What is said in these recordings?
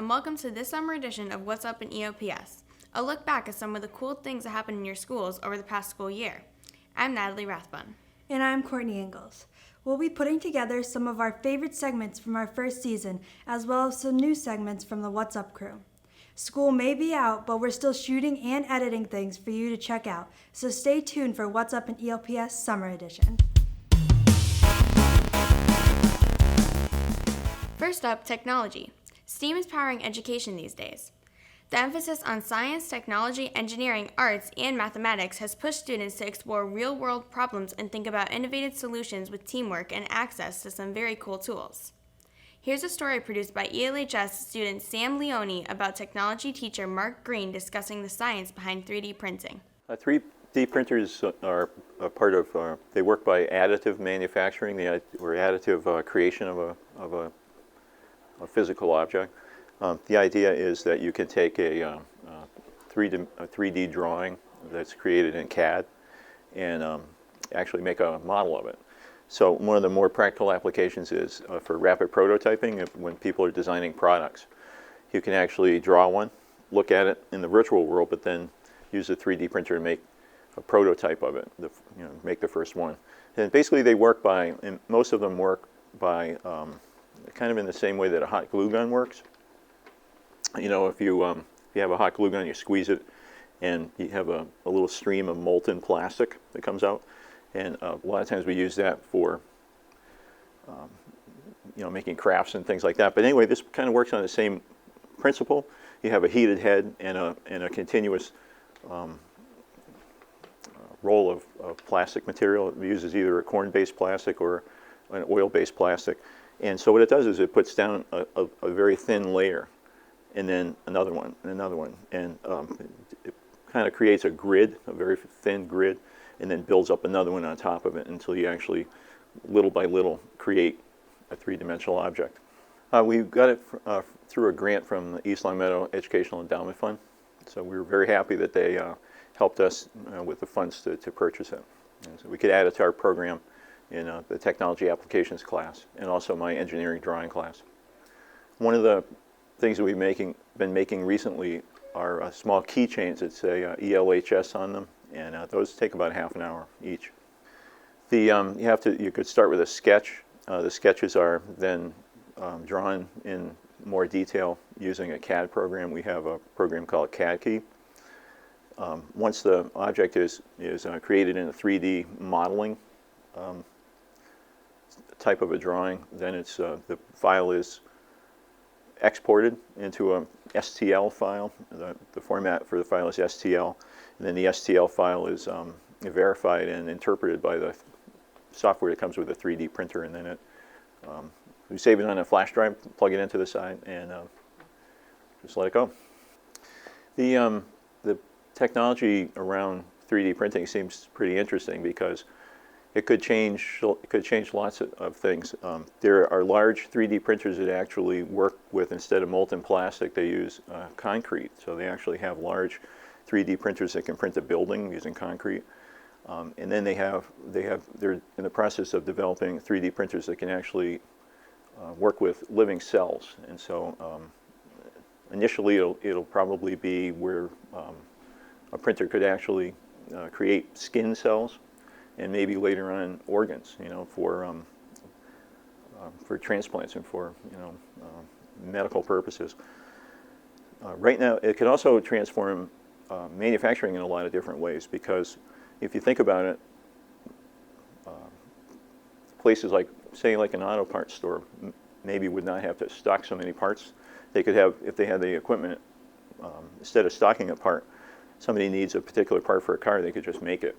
and welcome to this summer edition of What's Up in ELPS, a look back at some of the cool things that happened in your schools over the past school year. I'm Natalie Rathbun. And I'm Courtney Ingalls. We'll be putting together some of our favorite segments from our first season, as well as some new segments from the What's Up crew. School may be out, but we're still shooting and editing things for you to check out, so stay tuned for What's Up in ELPS Summer Edition. First up, technology. STEAM is powering education these days. The emphasis on science, technology, engineering, arts, and mathematics has pushed students to explore real-world problems and think about innovative solutions with teamwork and access to some very cool tools. Here's a story produced by ELHS student Sam Leone about technology teacher Mark Green discussing the science behind 3D printing. 3D printers are a part of, they work by additive manufacturing, or additive creation of a physical object. The idea is that you can take a 3D drawing that's created in CAD and actually make a model of it. So one of the more practical applications is for rapid prototyping. When people are designing products, you can actually draw one, look at it in the virtual world, but then use a 3D printer to make a prototype of it, make the first one. And basically they work by, and most of them work by kind of in the same way that a hot glue gun works. You know, if you have a hot glue gun, you squeeze it, and you have a little stream of molten plastic that comes out. And a lot of times we use that for, making crafts and things like that. But anyway, this kind of works on the same principle. You have a heated head and a continuous roll of plastic material. It uses either a corn-based plastic or an oil-based plastic. And so what it does is it puts down a very thin layer, and then another one, and another one. And it kind of creates a grid, a very thin grid, and then builds up another one on top of it until you actually, little by little, create a three-dimensional object. We got it through a grant from the East Longmeadow Educational Endowment Fund. So we were very happy that they helped us with the funds to purchase it. And so we could add it to our program in the technology applications class and also my engineering drawing class. One of the things that we've been making recently are small keychains that say ELHS on them, and those take about half an hour each. You could start with a sketch. The sketches are then drawn in more detail using a CAD program. We have a program called CAD Key. Once the object is created in a 3D modeling type of a drawing, then the file is exported into a STL file. The format for the file is STL, and then the STL file is verified and interpreted by the software that comes with a 3D printer, and then we save it on a flash drive, plug it into the side, and just let it go. The technology around 3D printing seems pretty interesting because it could change lots of things. There are large 3D printers that actually work with, instead of molten plastic, they use concrete. So they actually have large 3D printers that can print a building using concrete. And then they're in the process of developing 3D printers that can actually work with living cells. And so initially it'll probably be where a printer could actually create skin cells, and maybe later on organs, for transplants and for medical purposes. Right now, it could also transform manufacturing in a lot of different ways, because if you think about it, places like, say, like an auto parts store, maybe would not have to stock so many parts. They could have, if they had the equipment, instead of stocking a part, somebody needs a particular part for a car, they could just make it.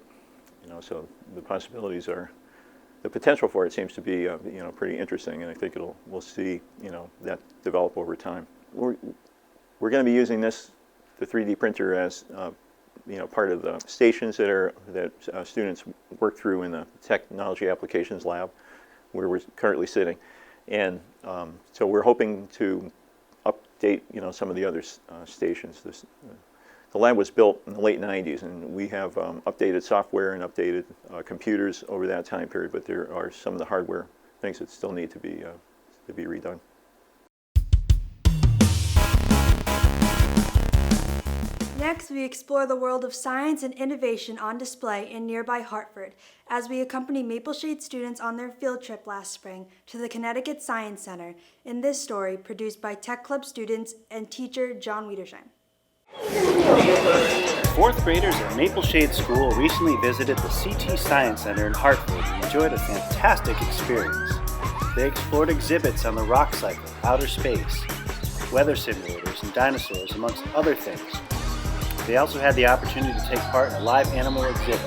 So the possibilities the potential for it seems to be, pretty interesting, and I think we'll see, that develop over time. We're going to be using the 3D printer as, part of the stations that students work through in the technology applications lab, where we're currently sitting, and so we're hoping to update, some of the other stations. The lab was built in the late 90s, and we have updated software and updated computers over that time period, but there are some of the hardware things that still need to be redone. Next, we explore the world of science and innovation on display in nearby Hartford as we accompany Maple Shade students on their field trip last spring to the Connecticut Science Center in this story produced by Tech Club students and teacher John Wiedersheim. Fourth graders at Maple Shade School recently visited the CT Science Center in Hartford and enjoyed a fantastic experience. They explored exhibits on the rock cycle, outer space, weather simulators, and dinosaurs, amongst other things. They also had the opportunity to take part in a live animal exhibit,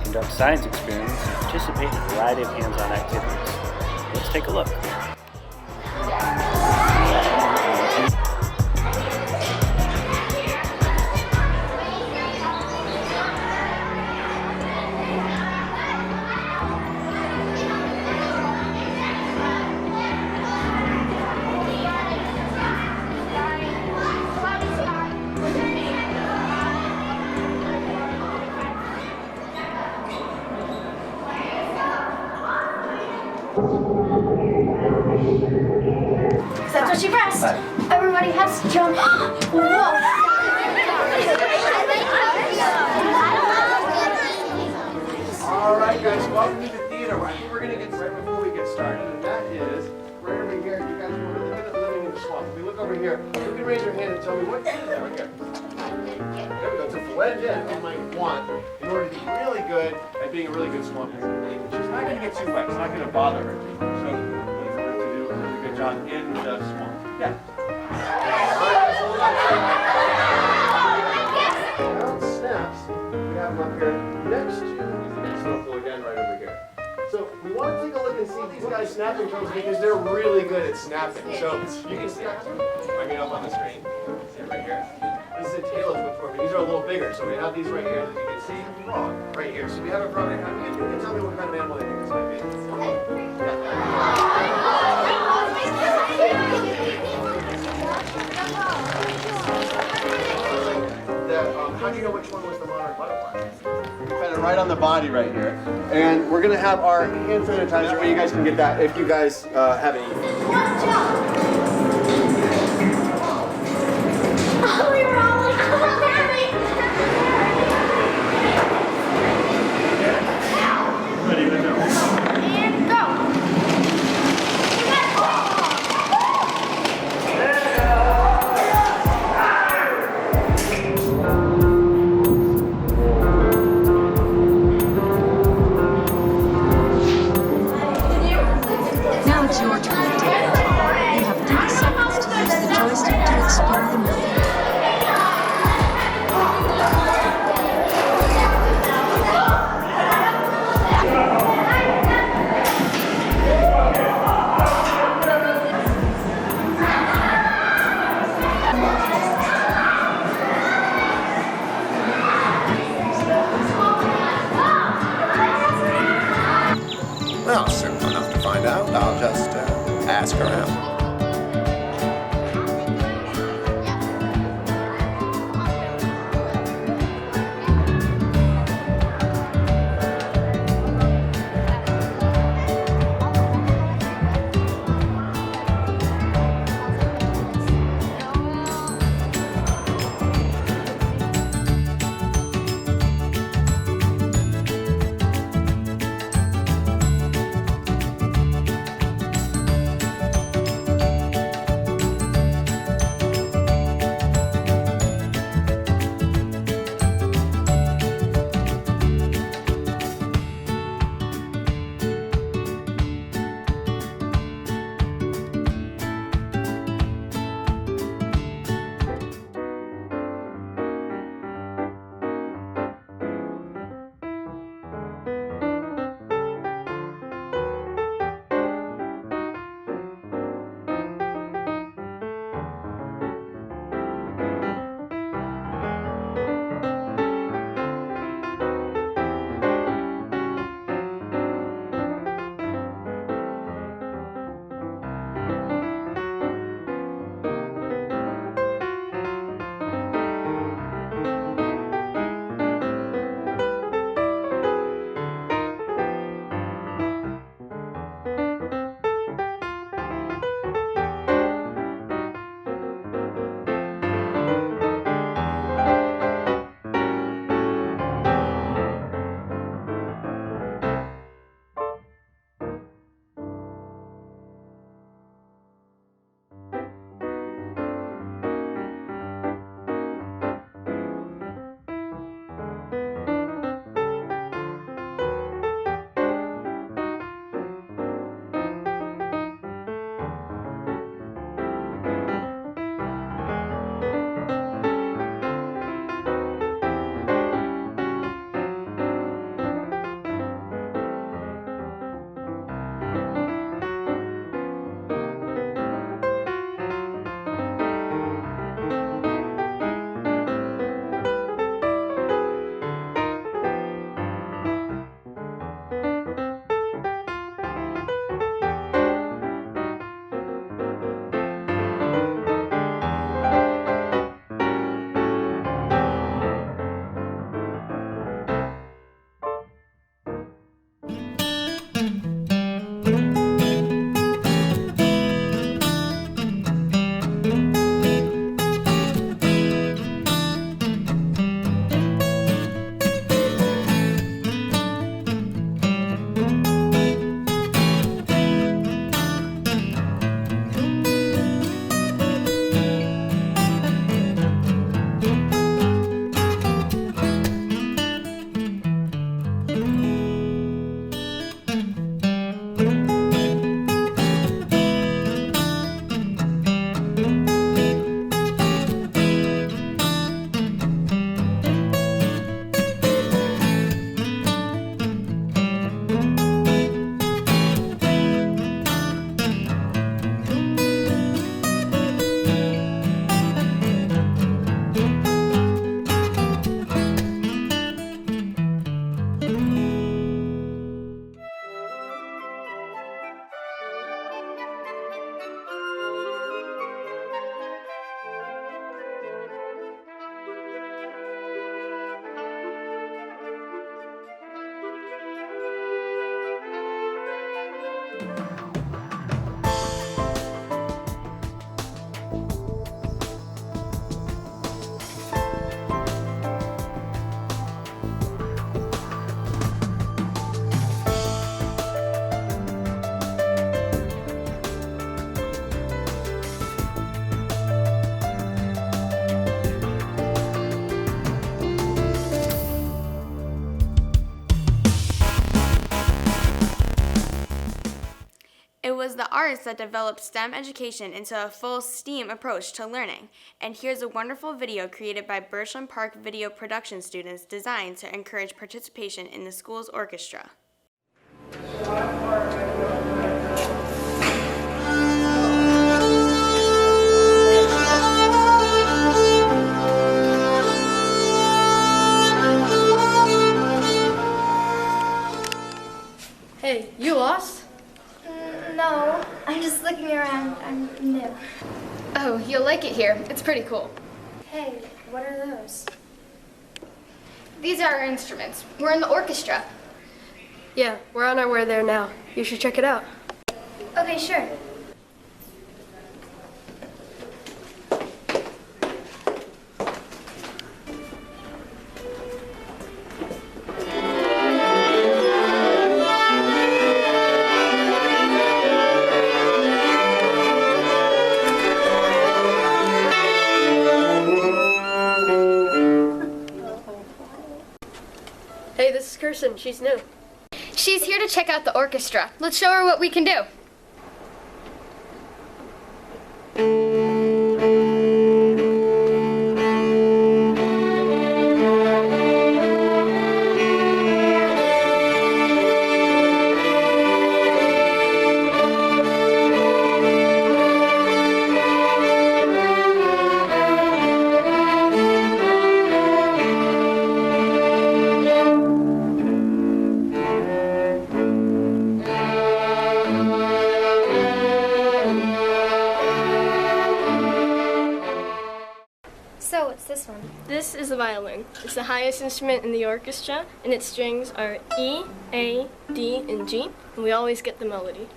conduct science experiments, and participate in a variety of hands-on activities. Let's take a look. That's what she pressed. Everybody has to jump. Whoa. All right, guys, welcome to the theater. I think we're going to get right before we get started, and that is right over here. You guys were really good at living in the swamp. If we look over here, you can raise your hand and tell me what is that right here. There we go. To blend in, you might want, in order to be really good at being a really good swamp, she's not going to get too wet. It's not going to bother her. So we're going to do a really good job in the swamp. Yeah. Now snaps. We have them up here next to you. Again, right over here. So we want to take a look and see these guys snapping turtles because they're really good at snapping. So you can see, bring it up on the screen. See it right here. This is a tail of before, but these are a little bigger. So we have these right here that you can see. Frog right here. So we have a frog. You can tell me what kind of animal they think this might be. How do you know which one was the monarch butterfly? Kind of right on the body right here. And we're going to have our hand sanitizer where you guys can get that if you guys have any. Oh, we were all like, Ready to go. and go. Now it's your turn to take control. You have 30 seconds to use the joystick to explore the map. Well, simple enough to find out. I'll just ask around. It was the arts that developed STEM education into a full STEAM approach to learning. And here's a wonderful video created by Birchland Park video production students designed to encourage participation in the school's orchestra. Hey, you lost? No, I'm just looking around. I'm new. Oh, you'll like it here. It's pretty cool. Hey, what are those? These are our instruments. We're in the orchestra. Yeah, we're on our way there now. You should check it out. Okay, sure. Hey, this is Kirsten. She's new. She's here to check out the orchestra. Let's show her what we can do. So, what's this one? This is the violin. It's the highest instrument in the orchestra, and its strings are E, A, D, and G, and we always get the melody.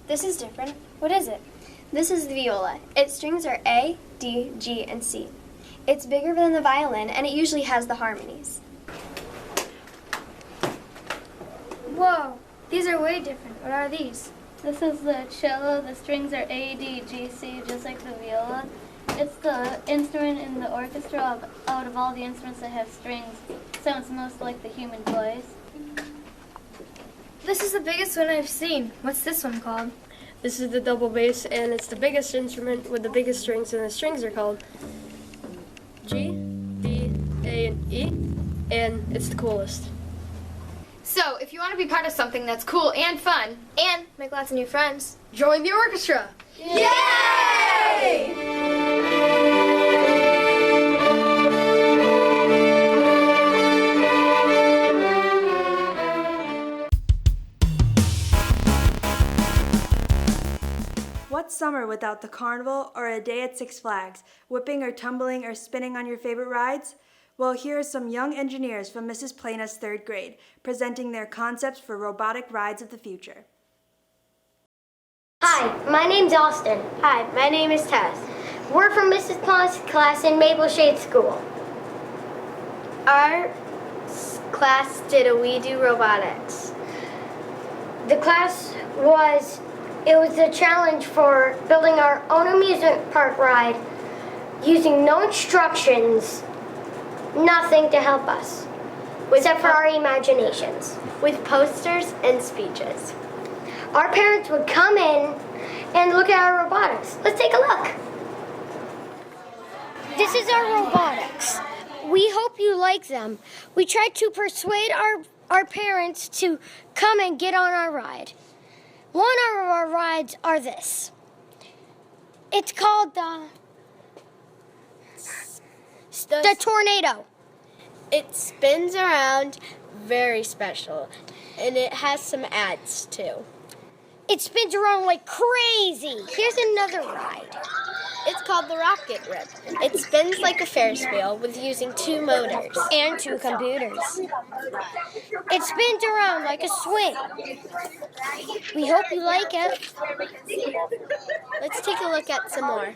This is different. What is it? This is the viola. Its strings are A, D, G, and C. It's bigger than the violin, and it usually has the harmonies. Whoa, these are way different. What are these? This is the cello. The strings are A, D, G, C, just like the viola. It's the instrument in the orchestra out of all the instruments that have strings. Sounds most like the human voice. This is the biggest one I've seen. What's this one called? This is the double bass, and it's the biggest instrument with the biggest strings, and the strings are called G, D, A, and E, and it's the coolest. So, if you want to be part of something that's cool and fun, And make lots of new friends. Join the orchestra! Yay! What's summer without the carnival or a day at Six Flags, whipping or tumbling or spinning on your favorite rides? Well, here are some young engineers from Mrs. Plana's 3rd grade, presenting their concepts for robotic rides of the future. Hi, my name's Austin. Hi, my name is Tess. We're from Mrs. Plana's class in Maple Shade School. Our class did a We Do Robotics. The class was a challenge for building our own amusement park ride using no instructions, nothing to help us, except for our imaginations. With posters and speeches. Our parents would come in and look at our robotics. Let's take a look. This is our robotics. We hope you like them. We tried to persuade our parents to come and get on our ride. One of our rides are this. It's called the tornado. It spins around, very special, and it has some ads too. It spins around like crazy. Here's another ride. It's called the Rocket Rip. It spins like a Ferris wheel with using 2 motors. And 2 computers. It spins around like a swing. We hope you like it. Let's take a look at some more.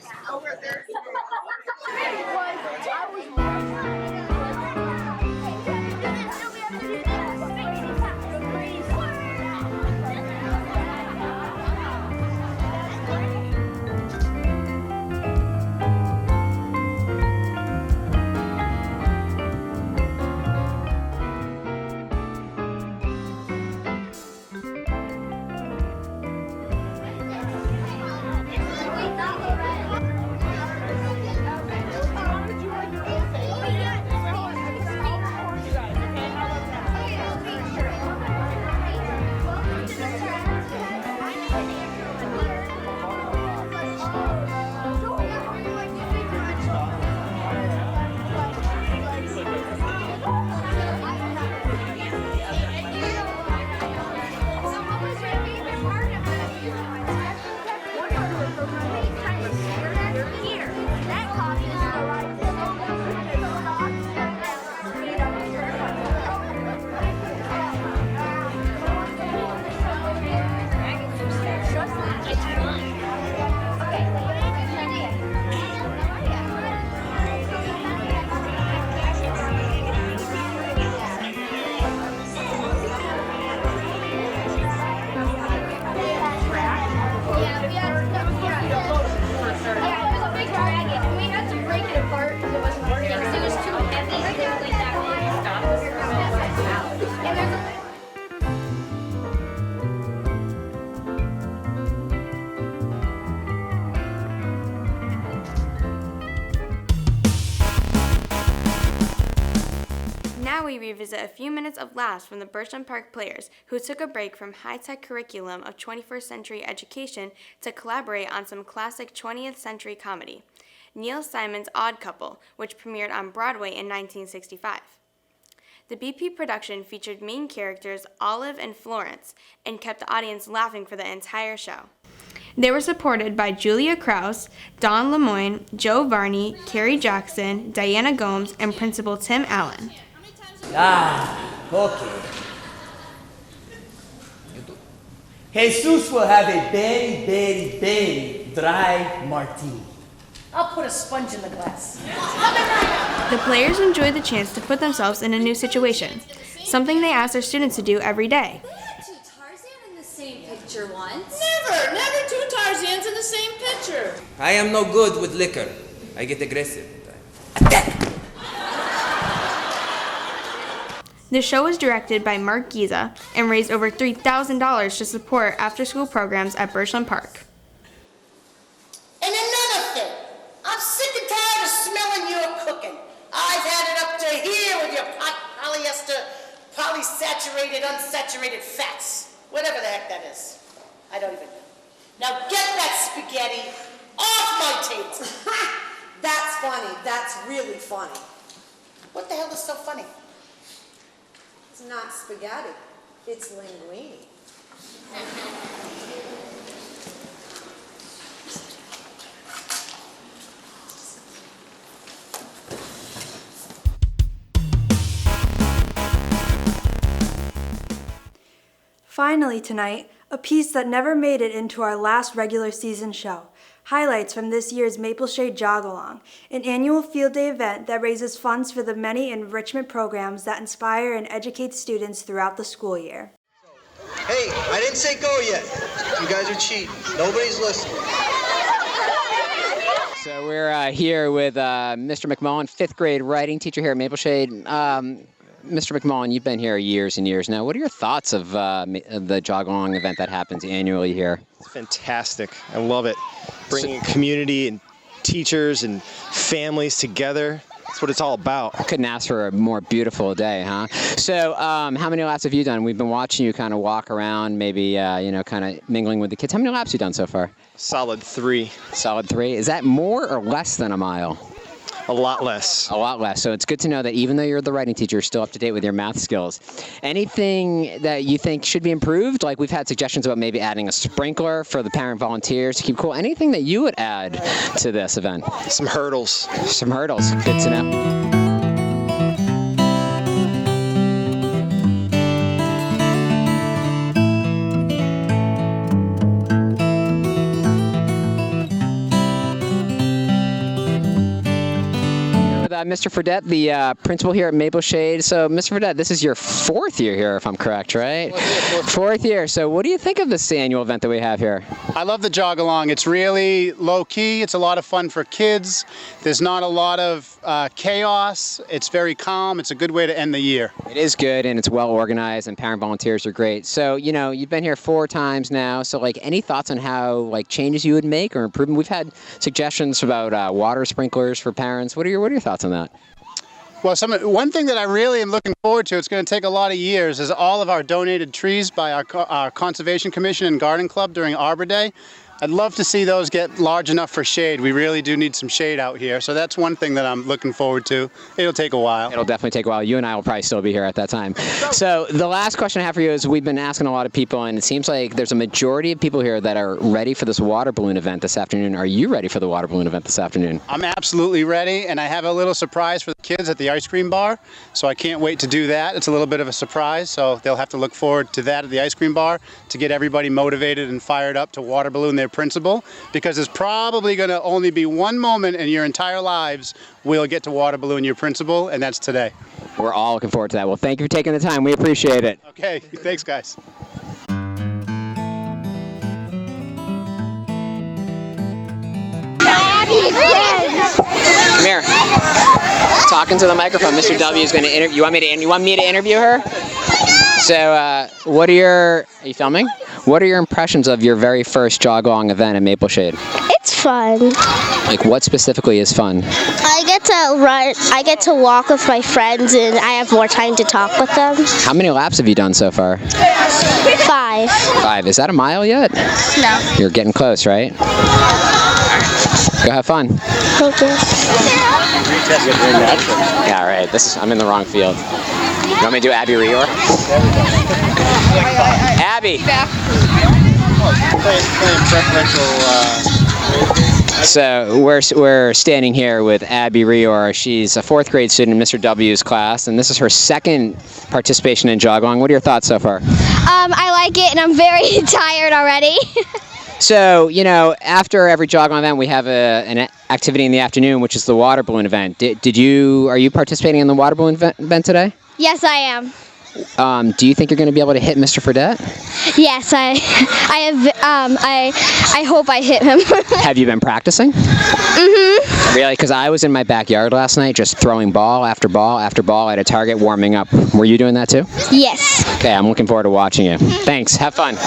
revisit a few minutes of laughs from the Birchland Park players who took a break from high-tech curriculum of 21st century education to collaborate on some classic 20th century comedy, Neil Simon's Odd Couple, which premiered on Broadway in 1965. The BP production featured main characters Olive and Florence and kept the audience laughing for the entire show. They were supported by Julia Krause, Don Lemoyne, Joe Varney, Carrie Jackson, Diana Gomes, and Principal Tim Allen. Okay. Jesus will have a very, very, very dry martini. I'll put a sponge in the glass. The players enjoyed the chance to put themselves in a new situation, something they asked their students to do every day. We had two Tarzan in the same picture once. Never two Tarzans in the same picture. I am no good with liquor. I get aggressive. The show was directed by Mark Giza and raised over $3,000 to support after-school programs at Birchland Park. And another thing, I'm sick and tired of smelling your cooking. I've had it up to here with your polyester, polysaturated, unsaturated fats. Whatever the heck that is. I don't even know. Now get that spaghetti off my table. That's funny. That's really funny. What the hell is so funny? It's not spaghetti. It's linguine. Finally tonight, a piece that never made it into our last regular season show. Highlights from this year's Maple Shade Jog-Along, an annual field day event that raises funds for the many enrichment programs that inspire and educate students throughout the school year. Hey, I didn't say go yet. You guys are cheating. Nobody's listening. So we're here with Mr. McMullen, 5th grade writing teacher here at Maple Shade. Mr. McMullen, you've been here years and years now. What are your thoughts of the Jog-Along event that happens annually here? It's fantastic. I love it. Bringing community and teachers and families together. That's what it's all about. I couldn't ask for a more beautiful day, huh? So how many laps have you done? We've been watching you kind of walk around, maybe, kind of mingling with the kids. How many laps have you done so far? Solid 3. Solid 3. Is that more or less than a mile? A lot less. A lot less. So it's good to know that even though you're the writing teacher, you're still up to date with your math skills. Anything that you think should be improved? Like we've had suggestions about maybe adding a sprinkler for the parent volunteers to keep cool. Anything that you would add to this event? Some hurdles. Some hurdles. Good to know. Mr. Fredette, the principal here at Maple Shade. So, Mr. Fredette, this is your 4th year here, if I'm correct, right? 4th year. So, what do you think of this annual event that we have here? I love the jog-along. It's really low-key. It's a lot of fun for kids. There's not a lot of chaos. It's very calm. It's a good way to end the year. It is good, and it's well organized, and parent volunteers are great. So, you've been here 4 times now. So, any thoughts on how, changes you would make or improvement? We've had suggestions about water sprinklers for parents. What are your thoughts on that? Well, one thing that I really am looking forward to, it's going to take a lot of years, is all of our donated trees by our Conservation Commission and Garden Club during Arbor Day. I'd love to see those get large enough for shade. We really do need some shade out here. So that's one thing that I'm looking forward to. It'll take a while. It'll definitely take a while. You and I will probably still be here at that time. So the last question I have for you is we've been asking a lot of people, and it seems like there's a majority of people here that are ready for this water balloon event this afternoon. Are you ready for the water balloon event this afternoon? I'm absolutely ready, and I have a little surprise for the kids at the ice cream bar. So I can't wait to do that. It's a little bit of a surprise, so they'll have to look forward to that at the ice cream bar to get everybody motivated and fired up to water balloon their principal. Because there's probably going to only be one moment in your entire lives we'll get to water balloon your principal, and that's today. We're all looking forward to that. Well, thank you for taking the time. We appreciate it. Okay, thanks, guys. Come here. Talking to the microphone. Mr. W is going to interview. You want me to interview her? So, are you filming? What are your impressions of your very first jog-along event at Maple Shade? It's fun. Like, what specifically is fun? I get to run. I get to walk with my friends, and I have more time to talk with them. How many laps have you done so far? 5. 5. Is that a mile yet? No. You're getting close, right? Go have fun. Thank you. Yeah, all right. I'm in the wrong field. You want me to do Abby Rior? Abby! So we're standing here with Abby Rior. She's a 4th grade student in Mr. W's class, and this is her second participation in jog along. What are your thoughts so far? I like it, and I'm very tired already. So, you know, after every jog along event, we have an activity in the afternoon, which is the water balloon event. Are you participating in the water balloon event today? Yes, I am. Do you think you're going to be able to hit Mr. Fredette? Yes, I hope I hit him. Have you been practicing? Mm-hmm. Really? Because I was in my backyard last night just throwing ball after ball after ball at a target, warming up. Were you doing that too? Yes. Okay, I'm looking forward to watching you. Thanks. Have fun.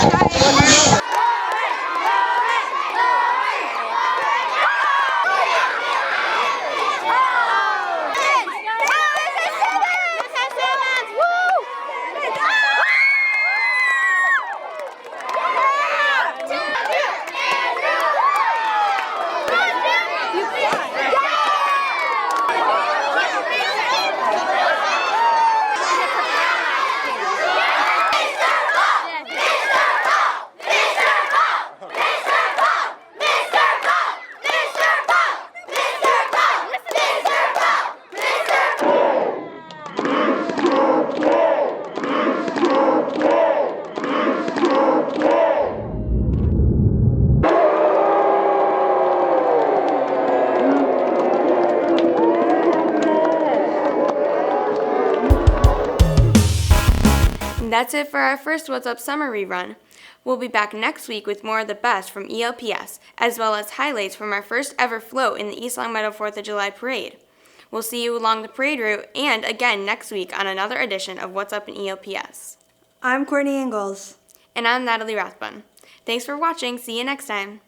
That's it for our first What's Up Summer rerun. We'll be back next week with more of the best from ELPS, as well as highlights from our first ever float in the East Long Meadow 4th of July Parade. We'll see you along the parade route and again next week on another edition of What's Up in ELPS. I'm Courtney Ingalls. And I'm Natalie Rathbun. Thanks for watching. See you next time.